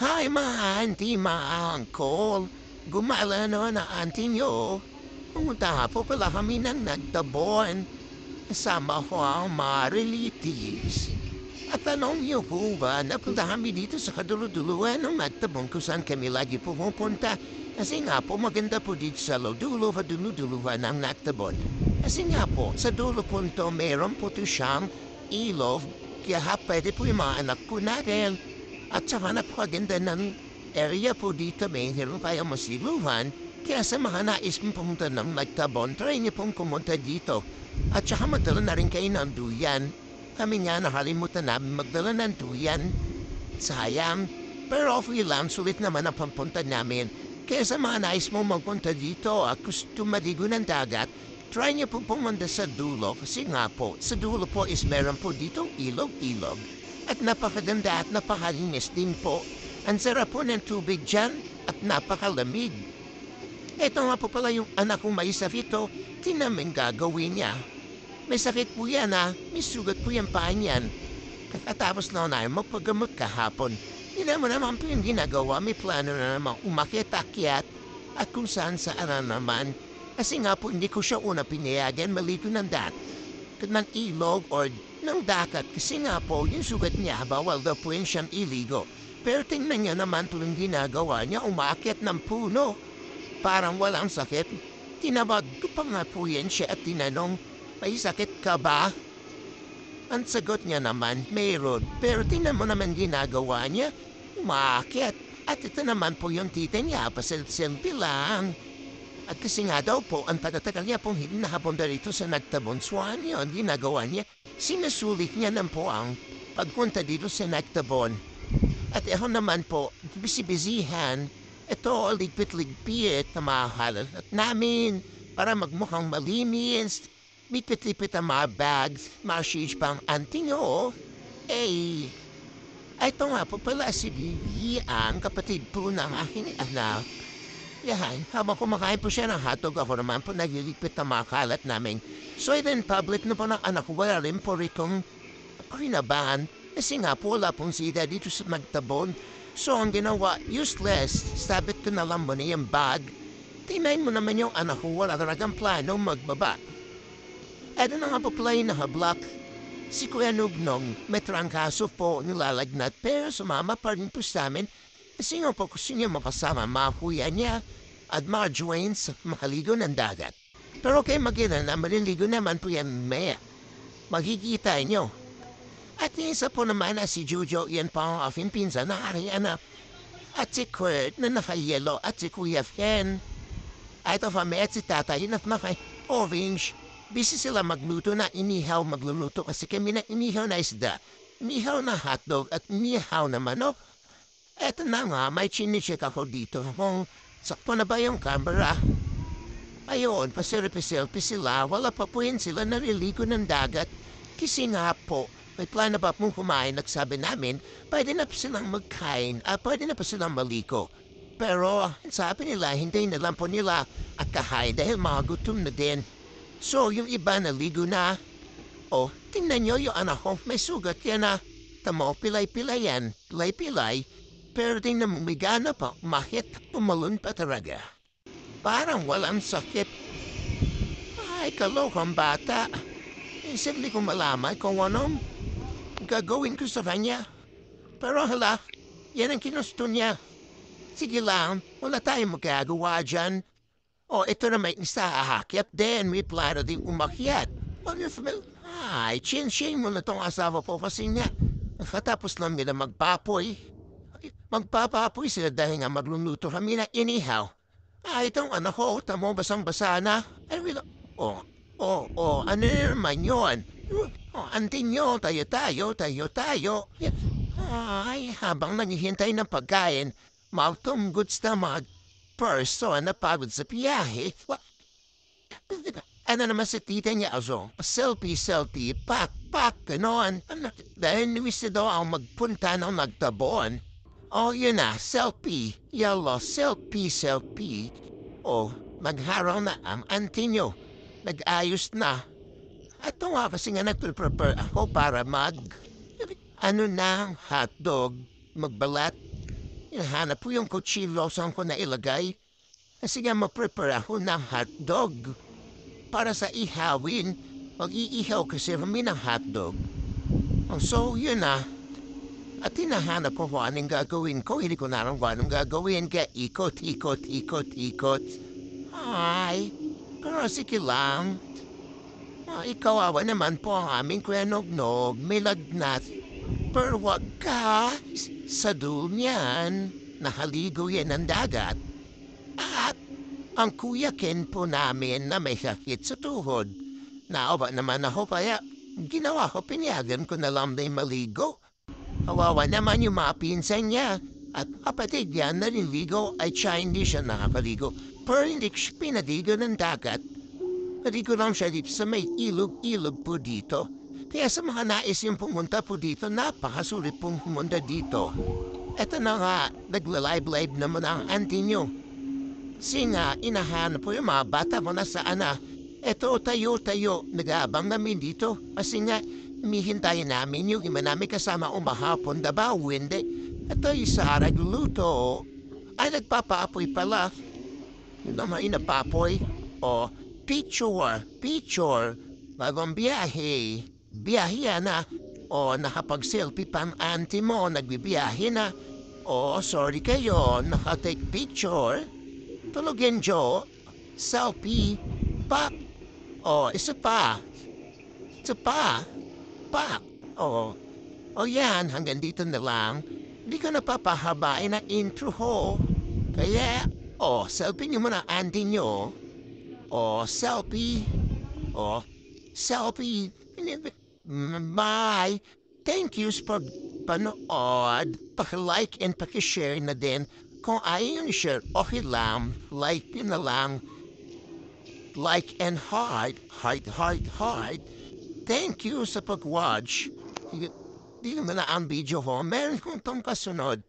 Hi mga auntie, mga uncle. Gumala na na auntie nyo. Pumunta po pala kami ng nagtabon. Kasama ko ang mga relatives. At tanong niyo po ba, napunta kami dito sa kaduluduluan ng nagtabon kung saan kami lagi pumupunta. Kasi nga po maganda po dito sa lodulo at duluduluan ng nagtabon. Kasi nga po, sa dulo po nito meron po ito siyang ilog. Kaya pwede po yung mga anak ko natin. At saka napakaganda ng area po dito, meron tayong masiluhan. Kaya sa mga nais mong pumunta ng Nagtabon, try niyo pong pumunta dito. At saka magdala na rin kayo ng duyan. Kami nga nakalimutan namin magdala ng duyan. Sayang. Pero free lang, sulit naman ang pampunta namin. Kaya sa mga nais mong magpunta dito at gusto maligo ng dagat, try niyo po pumunta sa dulo kasi nga po, sa dulo po is meron po dito ilog-ilog. At napakaganda at napakalinis din po. Ang sarap po ng tubig dyan at napakalamig. Ito nga po pala yung anak kong may sakit o, tinaming gagawin niya. May sakit po yan may sugat po yung paa niyan. Kakatapos na magpagamot kahapon. Hindi naman po yung ginagawa, may plano na naman umakit-akyat at kung saan naman. Kasi nga po hindi ko siya una pinayagan maligo ng ng ilog or ng dagat kasi nga po yung sugat niya bawal daw po yun siyang iligo. Pero tingnan niya naman po yung ginagawa niya, umakyat ng puno. Parang walang sakit. Tinawag ko pa nga po yan siya at tinanong, may sakit ka ba? Ang sagot niya naman, mayroon. Pero tingnan mo naman ginagawa niya, umakyat. At ito naman po yung tita niya, paselfie lang. At kasi nga daw po, ang pagkatagal niya pong hindi nakapunta rito sa Nagtabon Swan yun, ginagawa niya, sinusulit niya naman po ang pagpunta dito sa Nagtabon. At ako naman po, busy-busyhan, ito ligpit-ligpit na mahal at namin para magmukhang malinis, lipit-lipit ang mga bags, mga pang auntie nyo. Eh, ito nga po pala si Vivi, ang kapatid po ng aking anak. Yan, habang kumakain po siya ng hotdog, ako naman po nagliligpit ng mga kalat namin. So in public na po ng anak ko, wala rin po ritong kinabahan. Kasi nga po wala pong sida dito sa Magtabon. So ang ginawa, useless. Sabit ko na lang muna yung bag. Tingnan mo naman yung anak ko, wala talagang plano magbaba. Eto na nga po pala yung naka-block. Si Kuya Nugnong, may trangkaso po nilalagnat pero sumama pa rin po sa amin. Kasi nga po gusto niya mapasama mga kuya niya at mga joints makaligo ng dagat. Pero kay mag-ina na maliligo naman po yan maya. Magkikita niyo. At isa po naman si Jojo, yan pa ang aking pinsan na Ariana. At si Kurt na naka-yellow at si Kuya Fen. At ito pa may at si tatay na naka-orange. Busy sila magluto na inihaw magluluto kasi kami na inihaw na isda. Inihaw na hotdog at inihaw na manok. Eto na nga, may chinicheck ako dito kung sakto na ba yung camera. Ayun, paselfie sila, wala pa po yan sila naliligo ng dagat. Kasi nga po, may plano pa pong kumain, nagsabi namin, pwede na pa silang magkain, pwede na pa silang maliko. Pero sabi nila, hindi na lang po nila at kahain dahil mga gutom na din. So, yung iba naligo na. Oh, tingnan nyo yung anak ko, may sugat yan Tamo, pilay-pilay yan, pilay-pilay. Pero tingnan mo, may gana pa, mahit, tumalon pa talaga. Parang walang sakit. Ay, kalokang bata. Simple kong malaman kung anong gagawin ko sa kanya. Pero hala, yan ang kinusto niya. Sige lang, wala tayong magagawa dyan. O, ito na may isa ahakyat din, may plano din umakyat. Ay, chin-chin mo na tong asawa po kasi nga. Katapos lang nila magpapoy. Magpapapoy sila dahil nga magluluto kami na inihaw. Itong anak ko, tamo basang-basa na. Ano naman yun? Auntie nyo, tayo. Ay, habang naghihintay ng pagkain, goods na mga person na pagod sa biyahe. Ano naman si tita niya, selfie, pak, ganon. Dahil nuwis na daw ang magpunta ng Nagtabon. Yun na, selfie. Yellow, selfie. Magharaw na ang auntie nyo. Nag-ayos na. At nga kasi nga nag-prepare ako para hotdog, magbalat. hinahanap ko yung kutsilyo saan ko na ilagay. Kasi nga maprepare ako ng hotdog para sa ihawin. Mag-iihaw kasi kami ng hotdog. So, yun na. At hinahanap ko kung anong gagawin ko. Hindi ko na alam kung anong gagawin. Kaya ikot, ikot, ikot, ikot. Ay, pero sige lang. Ikawawa naman po ang aming kwenognog. May lagnat. Pero wag ka sa dul niyan. Nahaligo yan ng dagat. At ang kuya Ken po namin na may sakit sa tuhod. Naawa naman ako kaya ginawa ko, pinayagan ko na lang na maligo. Kawawa naman yung mga pinsan niya. At kapatid niya na niligo ay siya hindi siya nakakaligo. Pero hindi siya pinaligo ng dagat. Naligo lang siya dito sa may ilog-ilog po dito. Kaya sa mga nais yung pumunta po dito, napakasulit pong pumunta dito. Eto na nga, nagla-live-live naman ang auntie nyo. Kasi nga, inahanap po yung mga bata mo na saan na. Eto, tayo-tayo, nag-aabang namin dito. Kasi nga, mihintayin namin yung iba namin kasama umahapon, dabaw, hindi. Ito yung sa nagluto. Ay, nagpapaapoy pala. Yung naman yung napapoy. O, picture. Bagong biyahe. Biyahe na. O, nakapag-selfie pang auntie mo, nagbibiyahe na. O, sorry kayo, nakatake picture. Tulogin, Joe. Selfie. Pak. O, isa pa. Isa pa. Pak. O yan, hanggang dito na lang. Hindi ko napapahabain ang intro ho. Kaya, selfie nyo muna auntie nyo. Selfie. Selfie. Bye. Thank you for panood. Paki-like and paki-share na din. Kung ayaw nyo share, okay lang. Like yun na lang. Like and heart. Heart. Thank you sa pag-watch. Di naman na ang video ko. Meron kong itong kasunod.